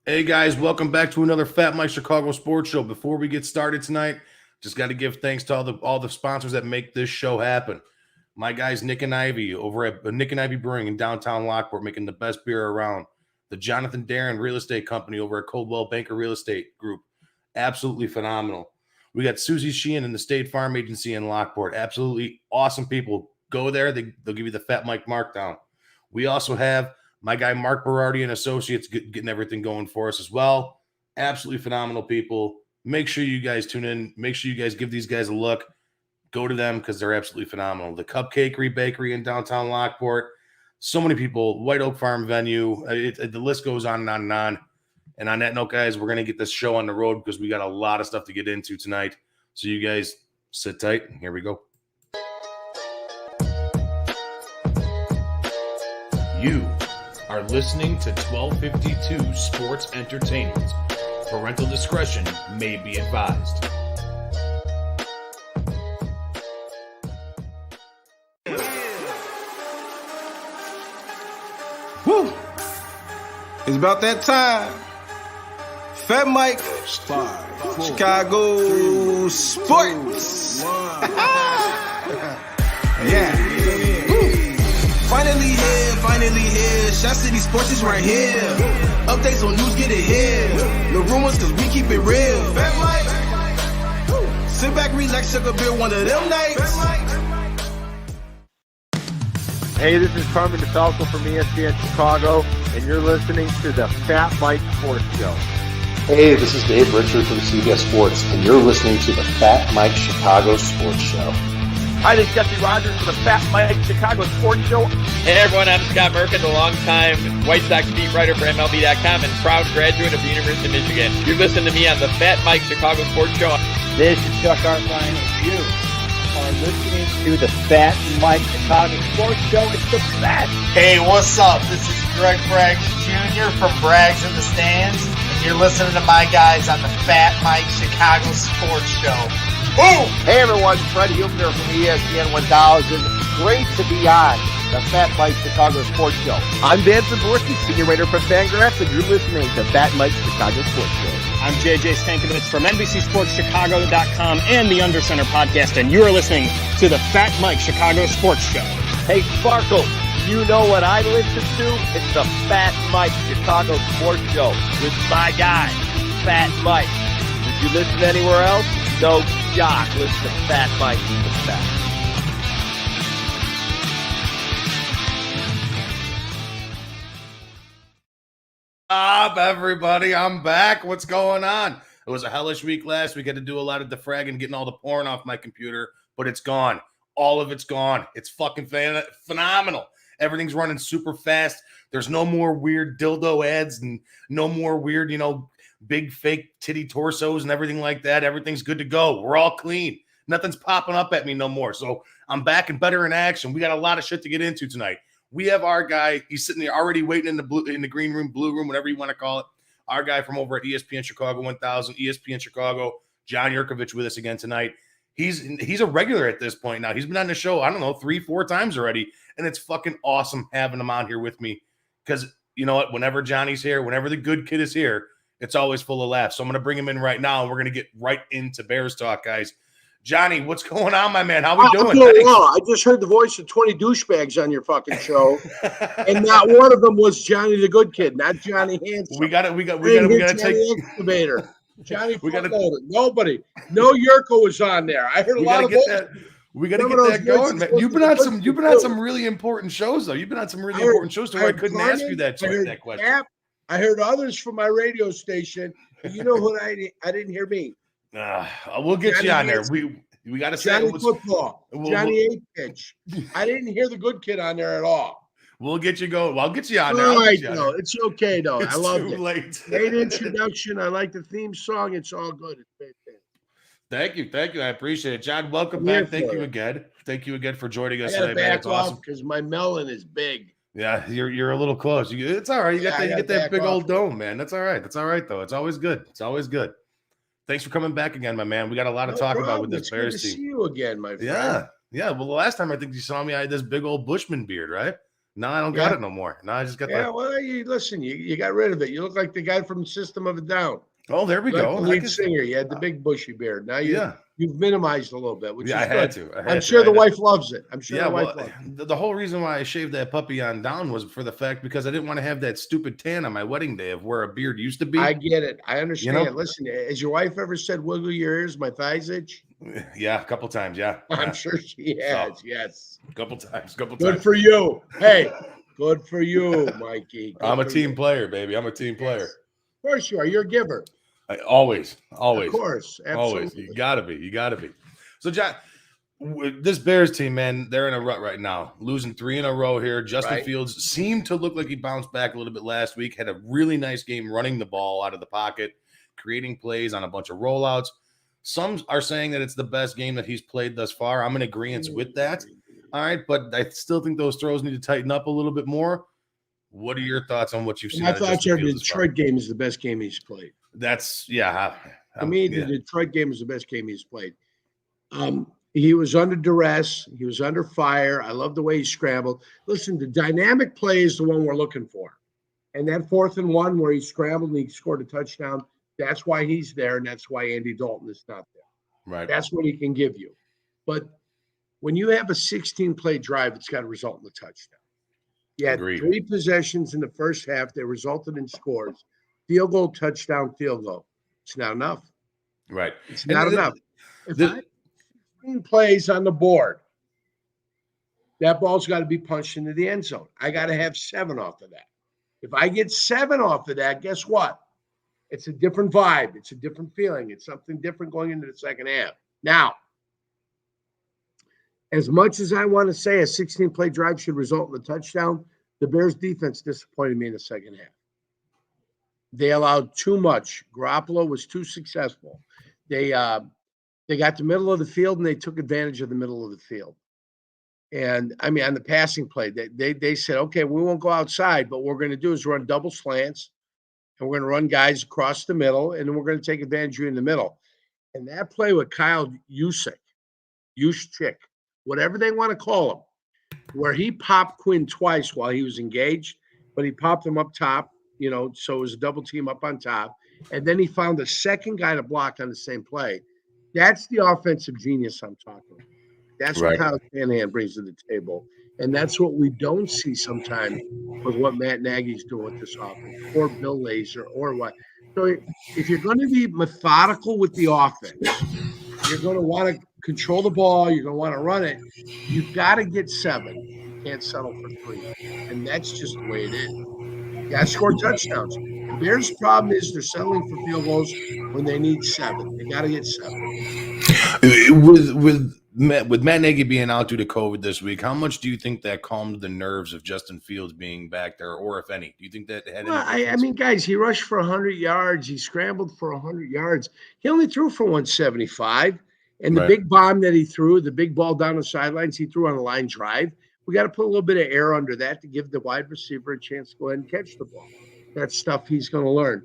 Hey guys, welcome back to another FatMike Chicago Sports Show. Before we get started tonight, just got to give thanks to all the sponsors that make this show happen. My guys Nick and Ivy over at Nick and Ivy Brewing in downtown Lockport, making the best beer around. The Jonathan Darren Real Estate Company over at Coldwell Banker Real Estate Group, absolutely phenomenal. We got Susie Sheehan and the State Farm Agency in Lockport, absolutely awesome people. Go there, they'll give you the Fat Mike markdown. We also have my guy Mark Berardi and Associates getting everything going for us as well. Absolutely phenomenal people. Make sure you guys tune in. Make sure you guys give these guys a look. Go to them because they're absolutely phenomenal. The Cupcakery Bakery in downtown Lockport. So many people. White Oak Farm Venue. The list goes on and on and on. And on that note, guys, we're going to get this show on the road because we got a lot of stuff to get into tonight. So you guys sit tight. Here we go. You are listening to 1252 Sports Entertainment. Parental discretion may be advised. Woo! It's about that time. Fat Mike, Chicago Sports. Yeah. Finally here. Shot City Sports is right here. Updates on news, get it here. No rumors, cause we keep it real. Fat Mike. Sit back, relax, sugar beer one of them nights. Hey, this is Carmen DeFalco from ESPN Chicago, and you're listening to the Fat Mike Sports Show. Hey, this is Dave Richard from CBS Sports, and you're listening to the Fat Mike Chicago Sports Show. Hi, this is Jesse Rogers from the Fat Mike Chicago Sports Show. Hey everyone, I'm Scott Merkin, the longtime White Sox beat writer for MLB.com and proud graduate of the University of Michigan. You're listening to me on the Fat Mike Chicago Sports Show. This is Chuck Arfine, and you are listening to the Fat Mike Chicago Sports Show. It's the best. Hey, what's up? This is Greg Braggs Jr. from Braggs in the Stands, and you're listening to my guys on the Fat Mike Chicago Sports Show. Boom! Hey everyone, Freddie Huebner from ESPN 1000. Great to be on the Fat Mike Chicago Sports Show. I'm Dan Zaborski, senior writer for Fangraphs, and you're listening to Fat Mike Chicago Sports Show. I'm JJ Stankovich from NBCSportsChicago.com and the Undercenter podcast, and you're listening to the Fat Mike Chicago Sports Show. Hey Sparkle, you know what I listen to? It's the Fat Mike Chicago Sports Show with my guy, Fat Mike. If you listen anywhere else, no jock. Listen to Fat Mike. The best. Everybody, I'm back. What's going on? It was a hellish week last week. I had to do a lot of defragging, getting all the porn off my computer, but it's gone. All of it's gone. It's fucking phenomenal. Everything's running super fast. There's no more weird dildo ads and no more weird, big fake titty torsos and everything like that. Everything's good to go. We're all clean. Nothing's popping up at me no more. So I'm back and better in action. We got a lot of shit to get into tonight. We have our guy. He's sitting there already waiting in the green room, blue room, whatever you want to call it. Our guy from over at ESPN Chicago 1000, ESPN Chicago, John Jurkovic with us again tonight. He's a regular at this point now. He's been on the show, I don't know, 3-4 times already, and it's fucking awesome having him on here with me because you know what? Whenever Johnny's here, whenever the good kid is here, it's always full of laughs. So I'm going to bring him in right now, and we're going to get right into Bears talk, guys. Johnny, what's going on, my man? How we doing? Well, I just heard the voice of 20 douchebags on your fucking show, and not one of them was Johnny the good kid, not Johnny Handsome. We got to take excavator. Johnny, we got to nobody. No Yurko was on there. I heard a lot of that. We got to get that going, man. You've been on some really important shows, though. You've been on some really important shows, so I couldn't ask you that question. I heard others from my radio station. You know what? I didn't hear me. We'll get Johnny you on there. We got to say Johnny football. Johnny 8-pitch. I didn't hear the good kid on there at all. We'll get you going. Well, I'll get you on there. All right, no, it's okay though. I love it. Late. Great introduction. I like the theme song. It's all good. It's fantastic. Thank you. I appreciate it, John. Welcome back. Thank you again. Thank you again for joining us today, man. It's awesome because my melon is big. Yeah, you're a little close. It's all right. You get that big old dome, man. That's all right. That's all right though. It's always good. Thanks for coming back again, my man. We got a lot to talk about with this Bears team. See you again, my friend. Yeah. Well, the last time I think you saw me, I had this big old Bushman beard, right? No, I don't got it no more. No, I just got Yeah, well, listen, you got rid of it. You look like the guy from System of a Down. Oh, there we go. The lead singer. You had the big bushy beard. Now you've minimized a little bit, which is good. I had to. I'm sure the wife loves it. I'm sure the wife loves it. The whole reason why I shaved that puppy on down was for the fact because I didn't want to have that stupid tan on my wedding day of where a beard used to be. I get it. I understand. You know? Listen, has your wife ever said, "Wiggle your ears, my thighs itch"? Yeah, a couple times. Yeah, I'm sure she has. So, yes, a couple times. Good for you. Hey, good for you, Mikey. I'm a team player, baby. I'm a team player. Of course you are. You're a giver. Always. Of course. Absolutely. Always. You gotta be. So, John, this Bears team, man, they're in a rut right now. Losing 3 in a row here. Justin Fields seemed to look like he bounced back a little bit last week. Had a really nice game running the ball out of the pocket, creating plays on a bunch of rollouts. Some are saying that it's the best game that he's played thus far. I'm in agreement with that. All right, but I still think those throws need to tighten up a little bit more. What are your thoughts on what you've seen? I thought the Detroit game is the best game he's played. That's I mean, the Detroit game is the best game he's played. He was under duress. He was under fire. I love the way he scrambled. Listen, the dynamic play is the one we're looking for. And that 4th and 1 where he scrambled and he scored a touchdown, that's why he's there, and that's why Andy Dalton is not there. Right. That's what he can give you. But when you have a 16-play drive, it's got to result in a touchdown. You had 3 possessions in the first half. They resulted in scores. Field goal, touchdown, field goal. It's not enough. Right. It's not enough. If I have 16 plays on the board, that ball's got to be punched into the end zone. I got to have 7 off of that. If I get 7 off of that, guess what? It's a different vibe. It's a different feeling. It's something different going into the second half. Now, as much as I want to say a 16-play drive should result in a touchdown, the Bears defense disappointed me in the second half. They allowed too much. Garoppolo was too successful. They got the middle of the field and they took advantage of the middle of the field. And I mean, on the passing play, they said, okay, we won't go outside, but what we're going to do is run double slants and we're going to run guys across the middle and then we're going to take advantage of you in the middle. And that play with Kyle Juszczyk, whatever they want to call him, where he popped Quinn twice while he was engaged, but he popped him up top, so it was a double team up on top. And then he found a second guy to block on the same play. That's the offensive genius I'm talking about. That's what Kyle Shanahan brings to the table. And that's what we don't see sometimes with what Matt Nagy's doing with this offense, or Bill Lazor, or what. So if you're going to be methodical with the offense, you're going to want to control the ball, you're going to want to run it, you've got to get 7. You can't settle for 3. And that's just the way it is. You got to score touchdowns. The Bears' problem is they're settling for field goals when they need 7. They got to get 7. With Matt Nagy being out due to COVID this week, how much do you think that calmed the nerves of Justin Fields being back there, or if any? Do you think that had any? I mean, guys, he rushed for 100 yards. He scrambled for 100 yards. He only threw for 175. And the big bomb that he threw, the big ball down the sidelines, he threw on a line drive. We got to put a little bit of air under that to give the wide receiver a chance to go ahead and catch the ball. That's stuff he's going to learn.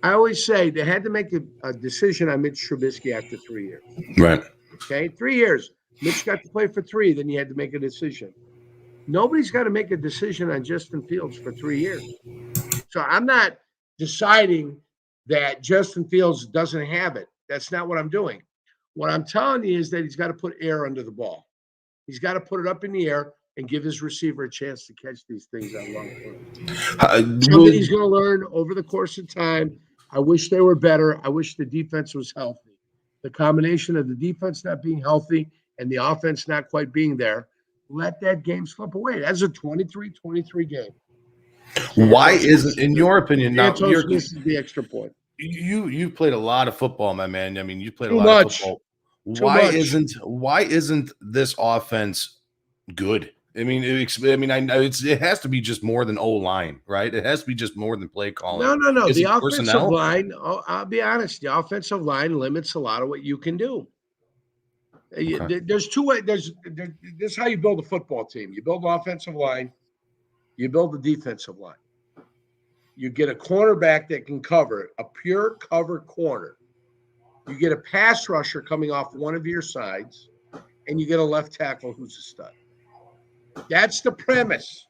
I always say they had to make a decision on Mitch Trubisky after 3 years. Right. Okay, 3 years. Mitch got to play for 3, then you had to make a decision. Nobody's got to make a decision on Justin Fields for 3 years. So I'm not deciding that Justin Fields doesn't have it. That's not what I'm doing. What I'm telling you is that he's got to put air under the ball. He's got to put it up in the air and give his receiver a chance to catch these things on long term. Something he's going to learn over the course of time. I wish they were better. I wish the defense was healthy. The combination of the defense not being healthy and the offense not quite being there, let that game slip away. That's a 23-23 game. Why isn't, in your opinion, now this is the extra point. You've played a lot of football, my man. I mean, you played a lot of football. Why isn't this offense good? I mean, I know it has to be just more than O-line, right? It has to be just more than play calling. No. The offensive line, I'll be honest, the offensive line limits a lot of what you can do. Okay. There's 2 ways. This is how you build a football team. You build an offensive line. You build a defensive line. You get a cornerback that can cover, a pure cover corner. You get a pass rusher coming off one of your sides, and you get a left tackle who's a stud. That's the premise.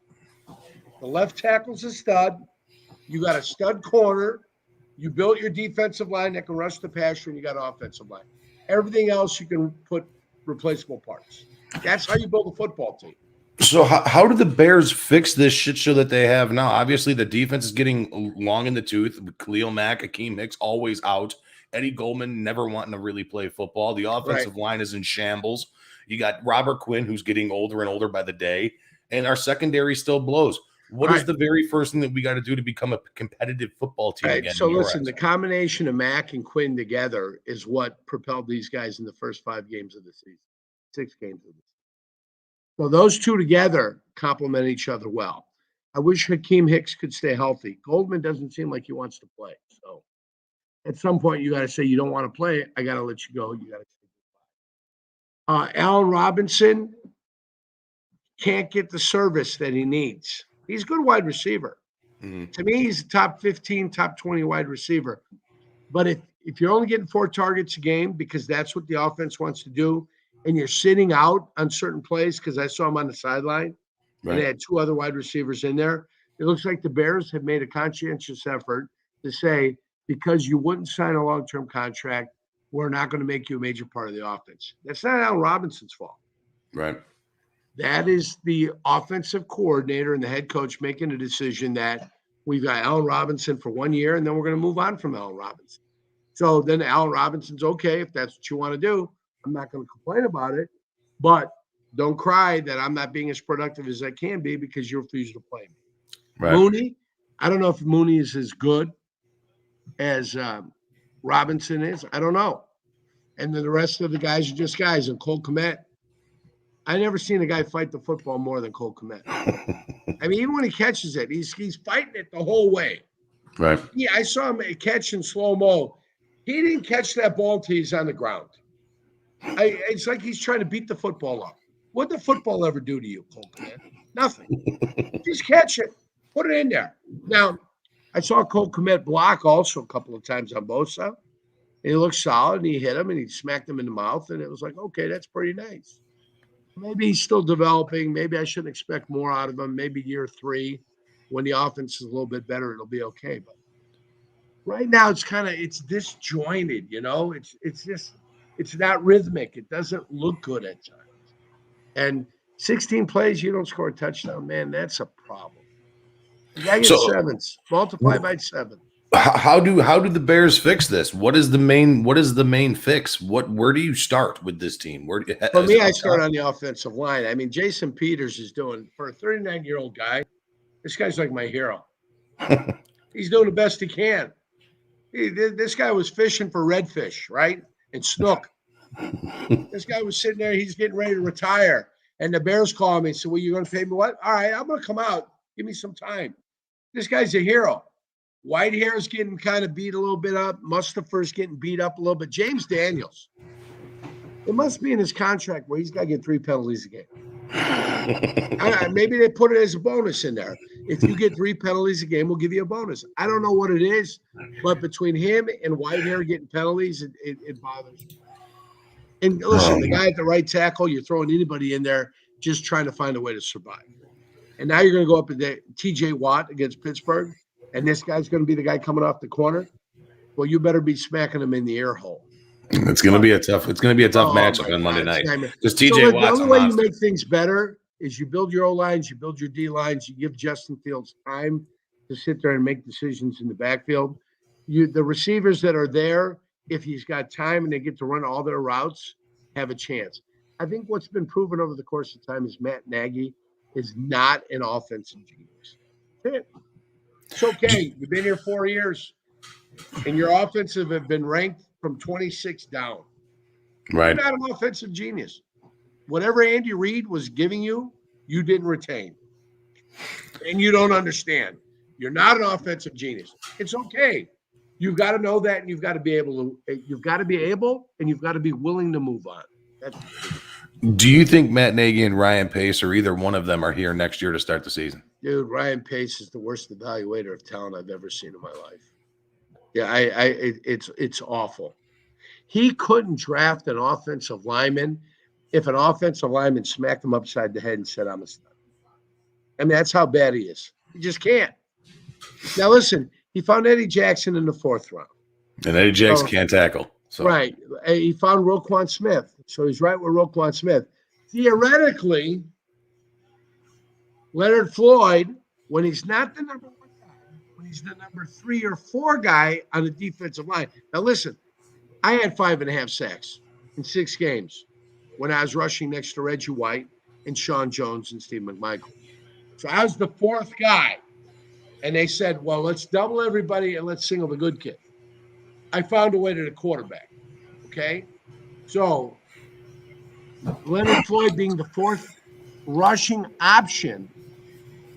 The left tackle's a stud. You got a stud corner. You built your defensive line that can rush the passer, and you got an offensive line. Everything else you can put replaceable parts. That's how you build a football team. So how do the Bears fix this shit show that they have now? Obviously, the defense is getting long in the tooth. Khalil Mack, Akeem Hicks always out. Eddie Goldman never wanting to really play football. The offensive line is in shambles. You got Robert Quinn, who's getting older and older by the day, and our secondary still blows. What is the very first thing that we got to do to become a competitive football team again? So listen, the combination of Mack and Quinn together is what propelled these guys in the first 5 games of the season, 6 games of the season. So those two together complement each other well. I wish Hakeem Hicks could stay healthy. Goldman doesn't seem like he wants to play. So at some point, you got to say, you don't want to play. I got to let you go. You got to say goodbye. Allen Robinson can't get the service that he needs. He's a good wide receiver. Mm-hmm. To me, he's a top 15, top 20 wide receiver. But if you're only getting 4 targets a game because that's what the offense wants to do, and you're sitting out on certain plays, because I saw him on the sideline, and they had 2 other wide receivers in there, it looks like the Bears have made a conscientious effort to say, because you wouldn't sign a long-term contract, we're not going to make you a major part of the offense. That's not Allen Robinson's fault. Right. That is the offensive coordinator and the head coach making a decision that we've got Allen Robinson for 1 year, and then we're going to move on from Allen Robinson. So then Allen Robinson's okay if that's what you want to do. I'm not going to complain about it, but don't cry that I'm not being as productive as I can be because you refuse to play me. Right. Mooney, I don't know if Mooney is as good as Robinson is. I don't know. And then the rest of the guys are just guys. And Cole Kmet, I never seen a guy fight the football more than Cole Kmet. I mean, even when he catches it, he's fighting it the whole way. Right. Yeah, I saw him catch in slow-mo. He didn't catch that ball till he's on the ground. It's like he's trying to beat the football up. What'd the football ever do to you, Cole Kmet? Nothing. Just catch it. Put it in there. Now, I saw Cole Kmet block also a couple of times on Bosa. He looked solid, and he hit him, and he smacked him in the mouth, and it was like, okay, that's pretty nice. Maybe he's still developing. Maybe I shouldn't expect more out of him. Maybe year 3, when the offense is a little bit better, it'll be okay. But right now, it's disjointed, you know? It's not rhythmic. It doesn't look good at times. And 16 plays, you don't score a touchdown, man, that's a problem. You got to get 7s. Multiply by 7. How do the Bears fix this? What is the main fix? Where do you start with this team? For me, I start on the offensive line. I mean, Jason Peters is doing, for a 39-year-old guy, this guy's like my hero. He's doing the best he can. This guy was fishing for redfish, right? And snook. This guy was sitting there. He's getting ready to retire. And the Bears call me and say, well, you're going to pay me what? All right, I'm going to come out. Give me some time. This guy's a hero. Whitehair's getting kind of beat a little bit up. Mustafa's getting beat up a little bit. James Daniels. It must be in his contract where he's got to get 3 penalties a game. Maybe they put it as a bonus in there. If you get 3 penalties a game, we'll give you a bonus. I don't know what it is, but between him and Whitehair getting penalties, it bothers me. And listen, the guy at the right tackle, you're throwing anybody in there just trying to find a way to survive. And now you're going to go up to T.J. Watt against Pittsburgh, and this guy's going to be the guy coming off the corner. Well, you better be smacking him in the ear hole. It's going to be a tough matchup on Monday night. Because T.J. Watt's the only way you make things better is you build your O-lines, you build your D-lines, you give Justin Fields time to sit there and make decisions in the backfield. The receivers that are there, if he's got time and they get to run all their routes, have a chance. I think what's been proven over the course of time is Matt Nagy is not an offensive genius. That's it. It's okay. You've been here 4 years, and your offensive have been ranked from 26 down. Right. You're not an offensive genius. Whatever Andy Reid was giving you, you didn't retain. And you don't understand. You're not an offensive genius. It's okay. You've got to know that, and you've got to be able, and you've got to be willing to move on. Do you think Matt Nagy and Ryan Pace, or either one of them, are here next year to start the season? Dude, Ryan Pace is the worst evaluator of talent I've ever seen in my life. Yeah, it's awful. He couldn't draft an offensive lineman if an offensive lineman smacked him upside the head and said, I'm a stud. I mean, that's how bad he is. You just can't. Now, listen, he found Eddie Jackson in the 4th round. And Eddie Jackson can't tackle. So. Right. He found Roquan Smith. So he's right with Roquan Smith. Theoretically, Leonard Floyd, when he's not the number 1 guy, when he's the number 3 or 4 guy on the defensive line. Now, listen, I had 5.5 sacks in 6 games when I was rushing next to Reggie White and Sean Jones and Steve McMichael. So I was the 4th guy. And they said, well, let's double everybody and let's single the good kid. I found a way to the quarterback. Okay? So Leonard Floyd being the 4th rushing option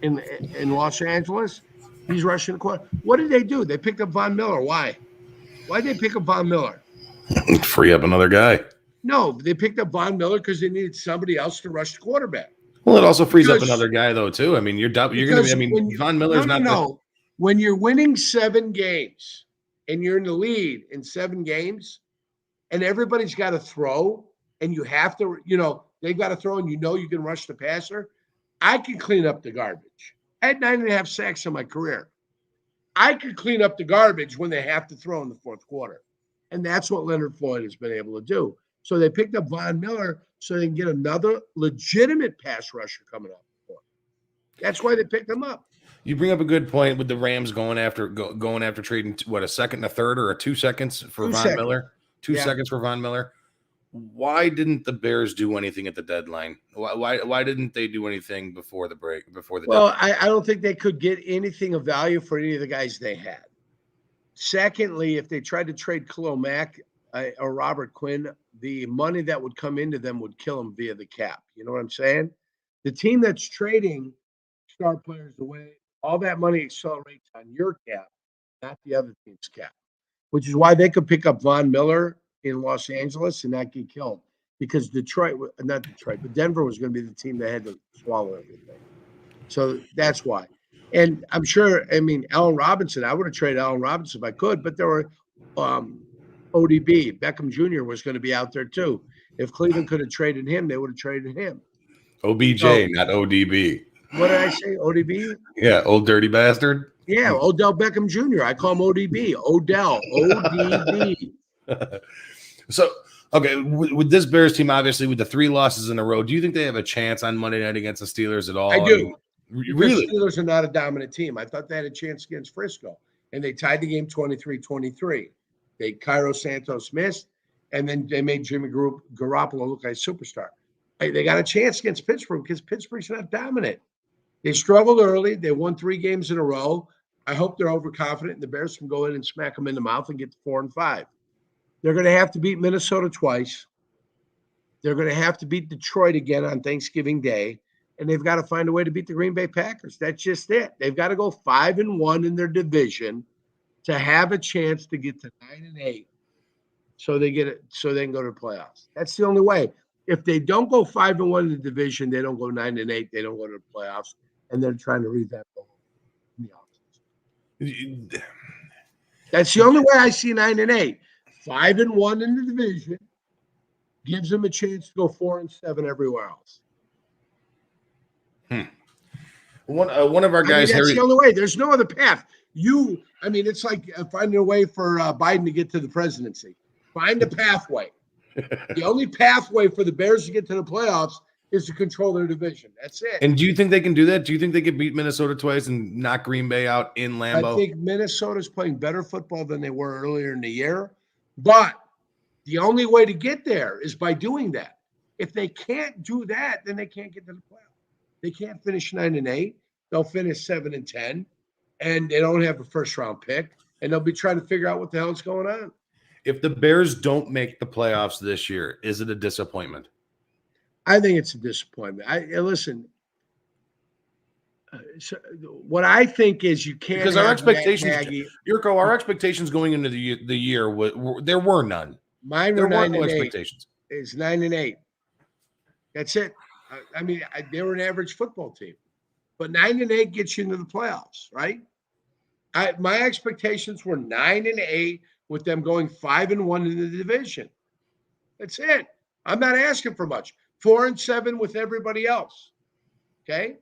in Los Angeles, he's rushing the quarter. What did they do? They picked up Von Miller. Why? Why did they pick up Von Miller? Free up another guy. No, they picked up Von Miller because they needed somebody else to rush the quarterback. Well, it also frees up another guy, though, too. I mean, you're going to be, I mean, Von Miller's not. No. When you're winning 7 games and you're in the lead in 7 games and everybody's got to throw and you have to, they've got to throw and you can rush the passer, I can clean up the garbage. I had 9.5 sacks in my career. I could clean up the garbage when they have to throw in the 4th quarter. And that's what Leonard Floyd has been able to do. So they picked up Von Miller so they can get another legitimate pass rusher coming up. That's why they picked him up. You bring up a good point with the Rams going after trading, a second, a third, or 2 seconds for Von Miller? 2 seconds for Von Miller. Why didn't the Bears do anything at the deadline? Why didn't they do anything before the break? Well, I don't think they could get anything of value for any of the guys they had. Secondly, if they tried to trade Khalil Mack or Robert Quinn, the money that would come into them would kill them via the cap. You know what I'm saying? The team that's trading star players away, all that money accelerates on your cap, not the other team's cap, which is why they could pick up Von Miller in Los Angeles and not get killed, because Denver was going to be the team that had to swallow everything. So that's why. And I'm sure, Allen Robinson, I would have traded Allen Robinson if I could, but there were ODB, Beckham Jr. was going to be out there too. If Cleveland could have traded him, they would have traded him. OBJ, not ODB. What did I say? ODB? Yeah, old dirty bastard. Yeah, Odell Beckham Jr. I call him ODB. Odell, ODB. So, okay, with this Bears team, obviously, with the 3 losses in a row, do you think they have a chance on Monday night against the Steelers at all? I do. Really? The Steelers are not a dominant team. I thought they had a chance against Frisco, and they tied the game 23-23. Cairo Santos missed, and then they made Jimmy Garoppolo look like a superstar. They got a chance against Pittsburgh because Pittsburgh's not dominant. They struggled early. They won 3 games in a row. I hope they're overconfident, and the Bears can go in and smack them in the mouth and get to 4-5. They're going to have to beat Minnesota twice. They're going to have to beat Detroit again on Thanksgiving Day, and they've got to find a way to beat the Green Bay Packers. That's just it. They've got to go 5-1 in their division to have a chance to get to 9-8, so they get it, so they can go to the playoffs. That's the only way. If they don't go 5-1 in the division, they don't go 9-8. They don't go to the playoffs, and they're trying to revamp the offense. That's the only way I see 9-8. 5-1 in the division gives them a chance to go 4-7 everywhere else. One of our guys. That's the only way. There's no other path. It's like finding a way for Biden to get to the presidency. Find a pathway. The only pathway for the Bears to get to the playoffs is to control their division. That's it. And do you think they can do that? Do you think they could beat Minnesota twice and knock Green Bay out in Lambeau? I think Minnesota's playing better football than they were earlier in the year. But the only way to get there is by doing that. If they can't do that, then they can't get to the playoffs. They can't finish 9-8. They'll finish 7-10, and they don't have a first-round pick, and they'll be trying to figure out what the hell is going on. If the Bears don't make the playoffs this year, is it a disappointment? I think it's a disappointment. Listen. So what I think is you can't, because our expectations, Jurko, our expectations going into the year there were none. Mine were 9-8. Expectations. It's 9-8. That's it. They were an average football team, but 9-8 gets you into the playoffs, right? My expectations were 9-8 with them going 5-1 in the division. That's it. I'm not asking for much. 4-7 with everybody else. Okay.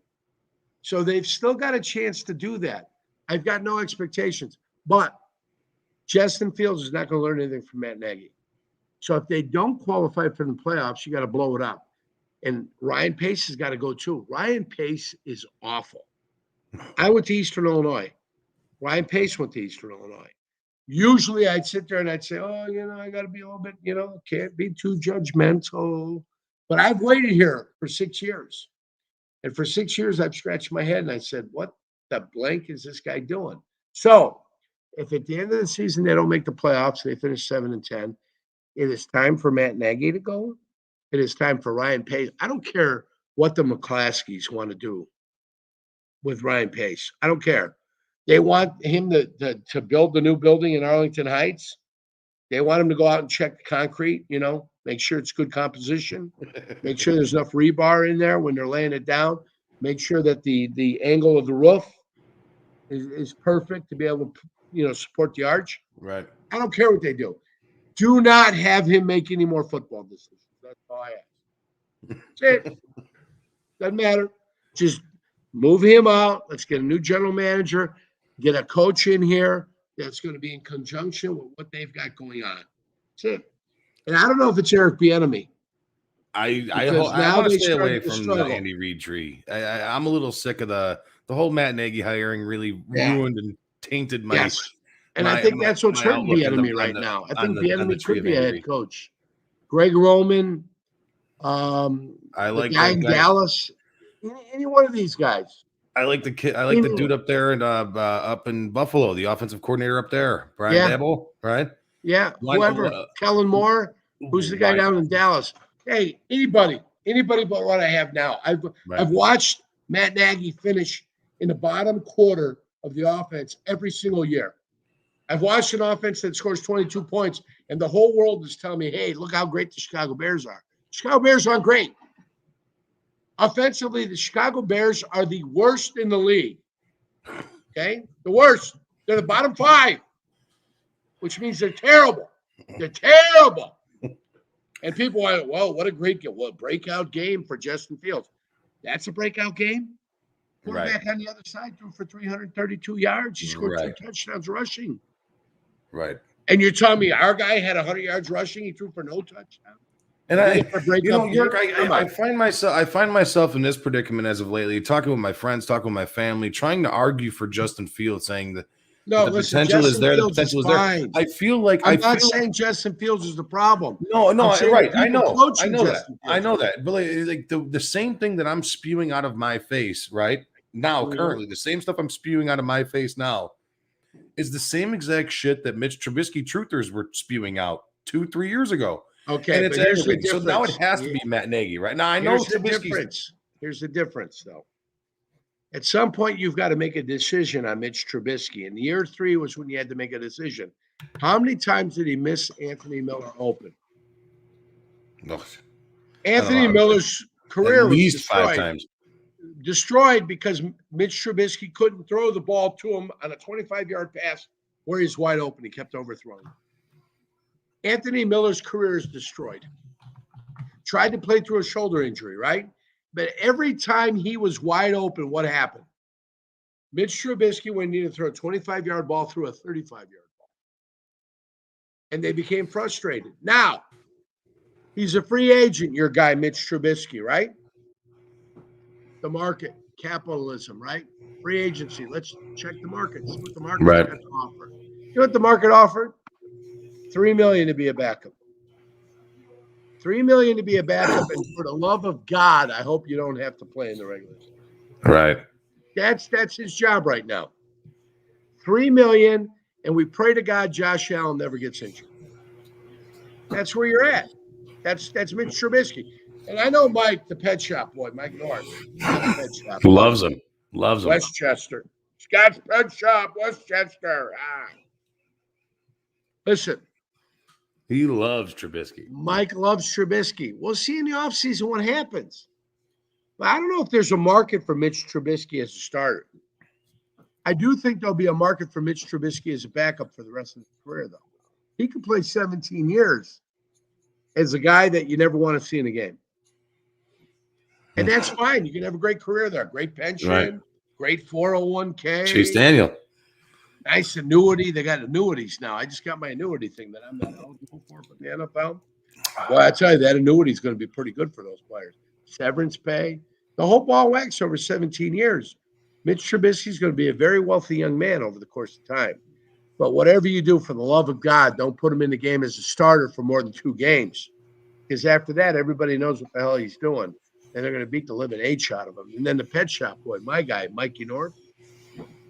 So they've still got a chance to do that. I've got no expectations. But Justin Fields is not going to learn anything from Matt Nagy. So if they don't qualify for the playoffs, you got to blow it up. And Ryan Pace has got to go too. Ryan Pace is awful. I went to Eastern Illinois. Ryan Pace went to Eastern Illinois. Usually I'd sit there and I'd say, oh, I got to be a little bit, can't be too judgmental. But I've waited here for 6 years. And for 6 years, I've scratched my head and I said, what the blank is this guy doing? So if at the end of the season they don't make the playoffs, they finish 7-10, it is time for Matt Nagy to go. It is time for Ryan Pace. I don't care what the McClaskeys want to do with Ryan Pace. I don't care. They want him to build the new building in Arlington Heights. They want him to go out and check the concrete, make sure it's good composition, make sure there's enough rebar in there when they're laying it down, make sure that the angle of the roof is perfect to be able to, support the arch. Right. I don't care what they do. Do not have him make any more football decisions. That's all I ask. That's it. Doesn't matter. Just move him out. Let's get a new general manager, get a coach in here that's going to be in conjunction with what they've got going on. That's it. And I don't know if it's Eric Bieniemy. I want to stay away from the Andy Reid tree. I'm a little sick of the whole Matt Nagy hiring. Really ruined and tainted my. Yes. And I think that's what's hurting Bieniemy right now. I think Bieniemy could be a head coach. Greg Roman. I like the guy in Dallas. Any one of these guys. I like the kid. I like the dude up there and up in Buffalo, the offensive coordinator up there, Brian Daboll, right? Yeah, whoever. Kellen Moore, who's the guy down in Dallas. Hey, anybody but what I have now. I've watched Matt Nagy finish in the bottom quarter of the offense every single year. I've watched an offense that scores 22 points, and the whole world is telling me, hey, look how great the Chicago Bears are. Chicago Bears aren't great. Offensively, the Chicago Bears are the worst in the league. Okay? The worst. They're the bottom 5, which means they're terrible. They're terrible. And people are, well, what a great game. What a breakout game for Justin Fields. That's a breakout game? Quarterback on the other side threw for 332 yards. He scored 2 touchdowns rushing. Right. And you're telling me our guy had 100 yards rushing. He threw for no touchdown. And York, I find myself in this predicament as of lately, talking with my friends, talking with my family, trying to argue for Justin Fields, saying that the potential is there. The potential is there. I feel like I'm not saying Justin Fields is the problem. No, right. I know that. But like the same thing that I'm spewing out of my face right now, currently, the same stuff I'm spewing out of my face now is the same exact shit that Mitch Trubisky truthers were spewing out 2-3 years ago. Okay, and it's aggravating. So now it has to be Matt Nagy, right? Now I know Here's the difference, though. At some point, you've got to make a decision on Mitch Trubisky. And year 3 was when you had to make a decision. How many times did he miss Anthony Miller open? Anthony Miller's career was least destroyed. 5 times. Destroyed because Mitch Trubisky couldn't throw the ball to him on a 25-yard pass where he's wide open. He kept overthrowing. Anthony Miller's career is destroyed. Tried to play through a shoulder injury, right? But every time he was wide open, what happened? Mitch Trubisky, when he needed to throw a 25-yard ball, threw a 35-yard ball. And they became frustrated. Now, he's a free agent, your guy, Mitch Trubisky, right? The market, capitalism, right? Free agency. Let's check the market. See what the market has to offer. You know what the market offered? $3 million to be a backup. $3 million to be a backup, and for the love of God, I hope you don't have to play in the regular season. Right. That's his job right now. $3 million, and we pray to God Josh Allen never gets injured. That's where you're at. That's Mitch Trubisky. And I know Mike, the pet shop boy, Mike North. Pet shop. Loves him. Westchester. Scott's Pet Shop, Westchester. Listen. He loves Trubisky. Mike loves Trubisky. We'll see in the offseason what happens. But I don't know if there's a market for Mitch Trubisky as a starter. I do think there'll be a market for Mitch Trubisky as a backup for the rest of his career, though. He could play 17 years as a guy that you never want to see in a game. And that's fine. You can have a great career there, great pension. Right. Great 401k. Chase Daniel. Nice annuity. They got annuities now. I just got my annuity thing that I'm not eligible for the NFL. Well, I tell you, that annuity is going to be pretty good for those players. Severance pay, the whole ball wax over 17 years. Mitch Trubisky is going to be a very wealthy young man over the course of time. But whatever you do, for the love of God, don't put him in the game as a starter for more than 2 games. Because after that, everybody knows what the hell he's doing. And they're going to beat the living H out of him. And then the pet shop boy, my guy, Mikey North,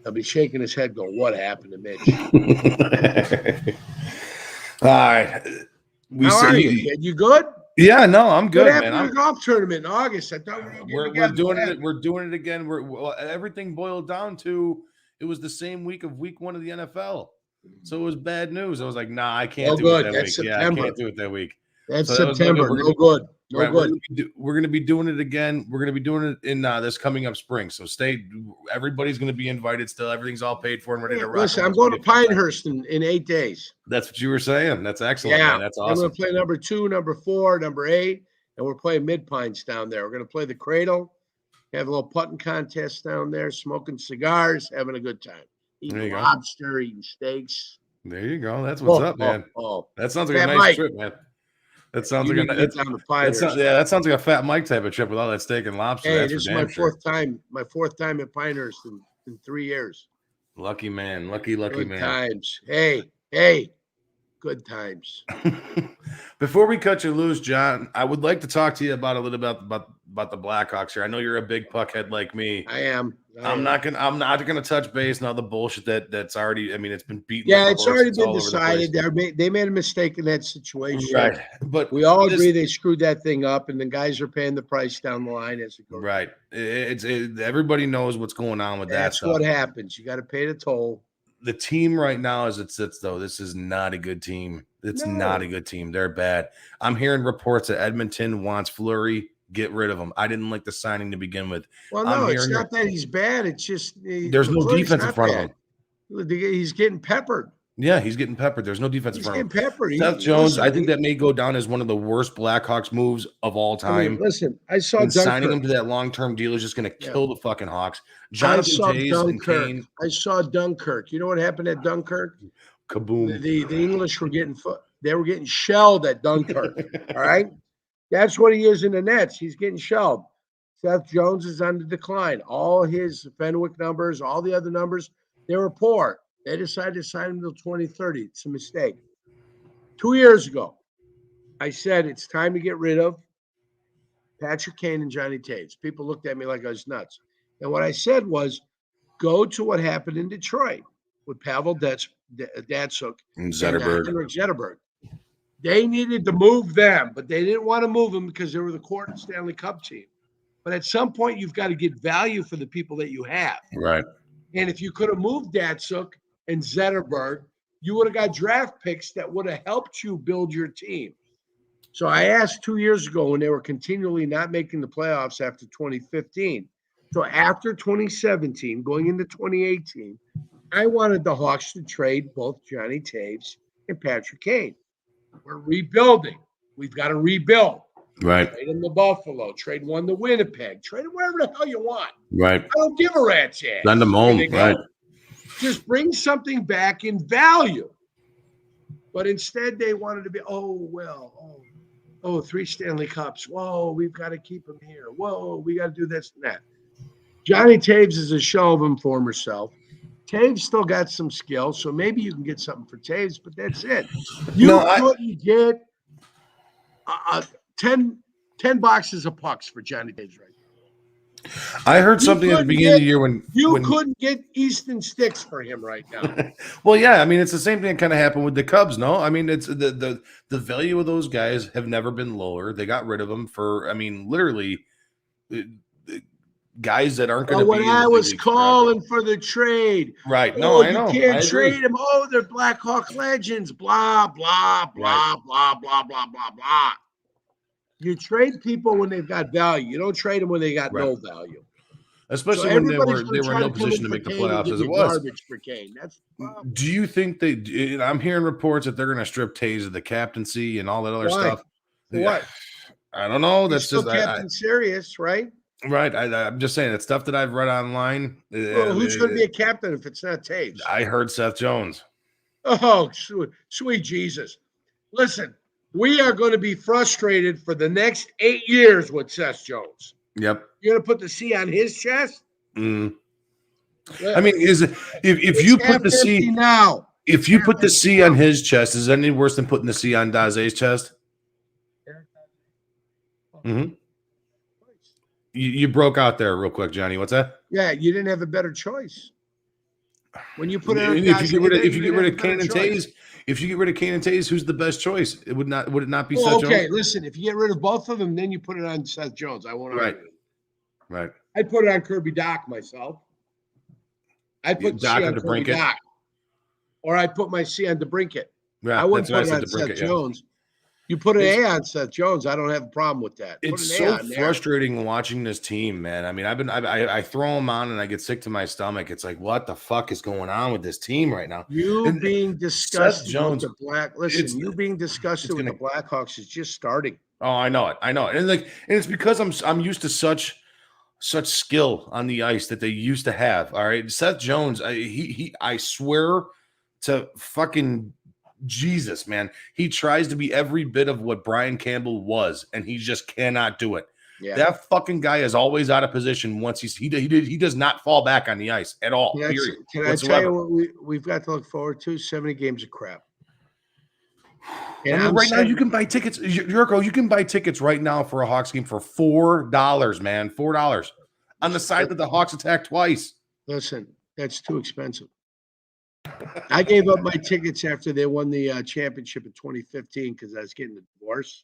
he'll be shaking his head going, what happened to Mitch? All right. How are you, kid? You good? Yeah, no, I'm good, What happened man. to the golf tournament in August? I thought We're doing it. We're doing it again. Everything boiled down to it was the same week of week 1 of the NFL. So it was bad news. I was like, nah, I can't do it that week. September. Yeah, I can't do it that week. That's September. No good. No good. We're going to be doing it again. We're going to be doing it in this coming up spring. So everybody's going to be invited still. Everything's all paid for and ready to rock. Listen, I'm going to Pinehurst in 8 days. That's what you were saying. That's excellent. Yeah, man. That's awesome. I'm going to play number 2, number 4, number 8, and we're playing Mid Pines down there. We're going to play the Cradle, have a little putting contest down there, smoking cigars, having a good time. Eating lobster, eating steaks. There you go. That's what's up, man. That sounds like a nice trip, man. That sounds like that sounds like a Fat Mike type of trip with all that steak and lobster. Hey, this is my fourth time. My 4th time at Pinehurst in 3 years. Lucky man. Lucky good man. Times. Hey, good times. Before we cut you loose, John, I would like to talk to you about a little about the Blackhawks here. I know you're a big puckhead like me. I am. I'm not gonna touch base on all the bullshit that's already. I mean, it's been beaten. Yeah, it's already been decided. They made a mistake in that situation, right? But we all agree they screwed that thing up, and the guys are paying the price down the line as it goes. Right. Everybody knows what's going on with that. That's what happens. You got to pay the toll. The team right now, as it sits, though, this is not a good team. It's not a good team. They're bad. I'm hearing reports that Edmonton wants Fleury. Get rid of him. I didn't like the signing to begin with. Well, no, it's not that he's bad. It's just there's no defense in front of him. He's getting peppered. Yeah, he's getting peppered. There's no defense in front of him. He's getting peppered. Seth Jones, I think that may go down as one of the worst Blackhawks moves of all time. I mean, listen, I saw Dunkirk. Signing him to that long-term deal is just going to kill the fucking Hawks. Jonathan Taves and Kane. I saw Dunkirk. You know what happened at Dunkirk? Kaboom. The English were getting shelled at Dunkirk. All right. That's what he is in the Nets. He's getting shelled. Seth Jones is on the decline. All his Fenwick numbers, all the other numbers, they were poor. They decided to sign him until 2030. It's a mistake. 2 years ago, I said it's time to get rid of Patrick Kane and Johnny Taves. People looked at me like I was nuts. And what I said was, go to what happened in Detroit with Pavel Datsyuk and Zetterberg. They needed to move them, but they didn't want to move them because they were the Quart and Stanley Cup team. But at some point, you've got to get value for the people that you have. Right. And if you could have moved Datsyuk and Zetterberg, you would have got draft picks that would have helped you build your team. So I asked 2 years ago when they were continually not making the playoffs after 2015. So after 2017, going into 2018, I wanted the Hawks to trade both Johnny Taves and Patrick Kane. We're rebuilding. We've got to rebuild. Right. Trade him to Buffalo. Trade one to Winnipeg. Trade him wherever the hell you want. Right. I don't give a rat's ass. Send them home. Right. Just bring something back in value. But instead, they wanted to be, 3 Stanley Cups. Whoa, we've got to keep him here. Whoa, we got to do this and that. Johnny Taves is a shell of him former self. Taves still got some skill, so maybe you can get something for Taves, but that's it. You couldn't get 10 boxes of pucks for Johnny Taves right now. I heard something at the beginning of the year when couldn't get Easton Sticks for him right now. Well, yeah, I mean, it's the same thing that kind of happened with the Cubs, no? I mean, it's the value of those guys have never been lower. They got rid of them for, I mean, literally guys that aren't going to be. When I was calling for the trade, right? No, I know. You can't trade them. Oh, they're Blackhawk legends. Blah blah blah blah blah blah blah blah. You trade people when they've got value. You don't trade them when they got no value. Especially when they were in no position to make the playoffs as it was. Garbage for Kane. That's do you think I'm hearing reports that they're going to strip Taves of the captaincy and all that other stuff. What? I don't know. That's still Captain Serious, right? Right. I'm just saying, it's stuff that I've read online. Well, who's going to be a captain if it's not Taves? I heard Seth Jones. Oh, sweet Jesus. Listen, we are going to be frustrated for the next 8 years with Seth Jones. Yep. You're going to put the C on his chest? Mm. I mean, if you put the C now, if you put the C on his chest, is that any worse than putting the C on Daze's chest? Mm-hmm. You broke out there real quick, Johnny. What's that? Yeah, you didn't have a better choice. When you put it on if you get rid of Kane and Taze, who's the best choice? Would it not be Seth Jones? Okay, listen, if you get rid of both of them, then you put it on Seth Jones. I won't argue. Right. I'd put it on Kirby Doc myself. I'd put Doc C on or Kirby DeBrincat. Doc. Or I'd put my C on DeBrincat. Yeah, I wouldn't put it on DeBrincat, Seth Jones. You put an A on Seth Jones, I don't have a problem with that. It's so frustrating watching this team, man. I mean, I throw them on and I get sick to my stomach. It's like, what the fuck is going on with this team right now? Being disgusted Jones, with the the Blackhawks is just starting. Oh, I know it. And it's because I'm used to such skill on the ice that they used to have. All right. Seth Jones, I swear to fucking Jesus, man. He tries to be every bit of what Brian Campbell was, and he just cannot do it. Yeah. That fucking guy is always out of position once he does not fall back on the ice at all. Can I tell you what we've got to look forward to? 70 games of crap. And right now you can buy tickets. Jurko, you can buy tickets right now for a Hawks game for $4, man. $4 on the side that the Hawks attacked twice. Listen, that's too expensive. I gave up my tickets after they won the championship in 2015 because I was getting a divorce.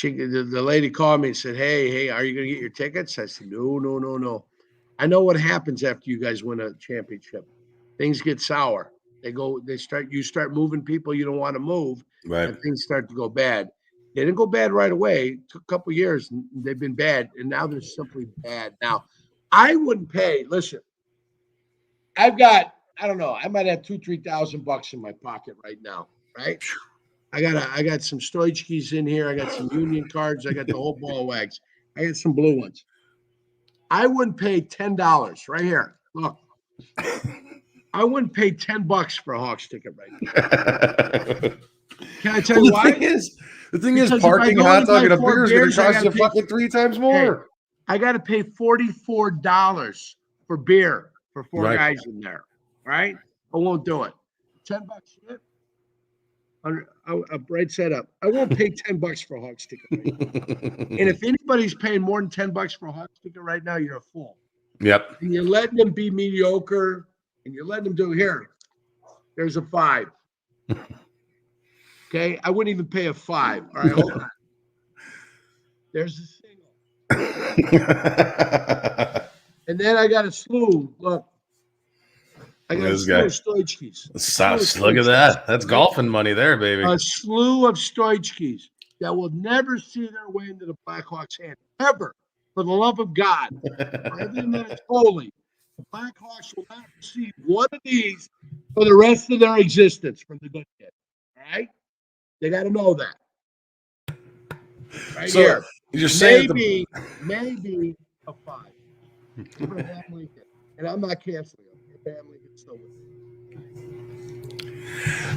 The lady called me and said, hey, are you going to get your tickets? I said, no. I know what happens after you guys win a championship. Things get sour. You start moving people you don't want to move, right? And things start to go bad. They didn't go bad right away. It took a couple of years, and they've been bad, and now they're simply bad. Now, I wouldn't pay. Listen, I've got, I don't know, I might have $2,000-3,000 in my pocket right now, right? I got some Stoichkis in here. I got some Union cards. I got the whole ball of wax. I got some blue ones. I wouldn't pay $10 right here. Look. I wouldn't pay $10 for a Hawks ticket right now. Can I tell you why? The thing is, parking, hot dog, and a beer is going to cost you fucking 3 times more. Hey, I got to pay $44 for beer for 4 guys in there. Right? I won't do it. $10 shit. I'm right set up. I won't pay $10 for a Hawks ticket right now. And if anybody's paying more than $10 for a Hawks ticket right now, you're a fool. Yep. And you're letting them be mediocre. And you're letting them do here. There's a 5. Okay, I wouldn't even pay a 5. All right, hold on. There's a single. And then I got a slew. Look, I got a slew of Stoichkis. Look at that. That's golfing money there, baby. A slew of Stoichkis that will never see their way into the Blackhawks' hand ever. For the love of God, for everything that is holy. The Blackhawks will not receive one of these for the rest of their existence from the good kid. All right? They got to know that. Right so here. You're saying maybe a 5. And I'm not canceling them. Your family can still win.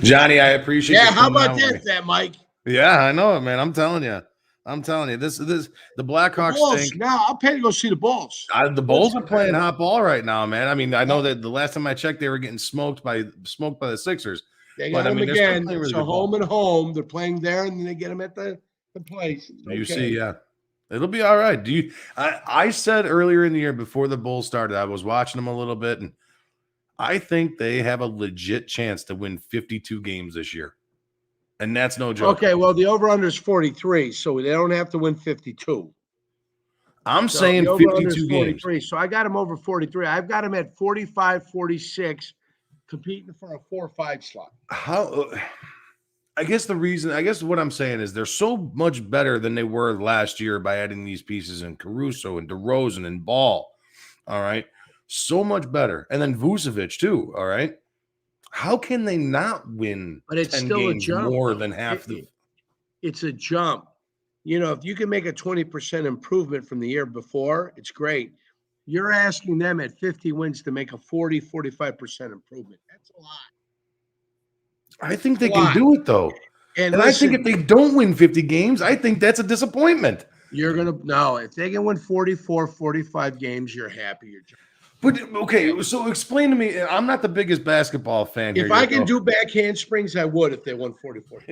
Johnny, I appreciate you. Yeah, how about that, Mike? Yeah, I know it, man. I'm telling you. This the Blackhawks stink. Now I'll pay to go see the Bulls. The Bulls are playing hot ball right now, man. I mean, I know that the last time I checked, they were getting smoked by the Sixers. They got them again. It's a home and home. They're playing there, and then they get them at the place. You see, yeah, it'll be all right. I said earlier in the year before the Bulls started, I was watching them a little bit, and I think they have a legit chance to win 52 games this year. And that's no joke. Okay, well, the over-under is 43, so they don't have to win 52. I'm saying 52 games. So I got them over 43. I've got them at 45, 46, competing for a 4-5 slot. I guess what I'm saying is they're so much better than they were last year by adding these pieces in Caruso and DeRozan and Ball. All right. So much better. And then Vucevic, too. All right. How can they not win? But it's 10 still games a jump. More than half the. It's a jump. if you can make a 20% improvement from the year before, it's great. You're asking them at 50 wins to make a 45% improvement. That's a lot. I think they can do it, though. And listen, I think if they don't win 50 games, I think that's a disappointment. If they can win 44, 45 games, you're happy. But, okay, so explain to me. I'm not the biggest basketball fan here. If I can do back handsprings, I would if they won 44.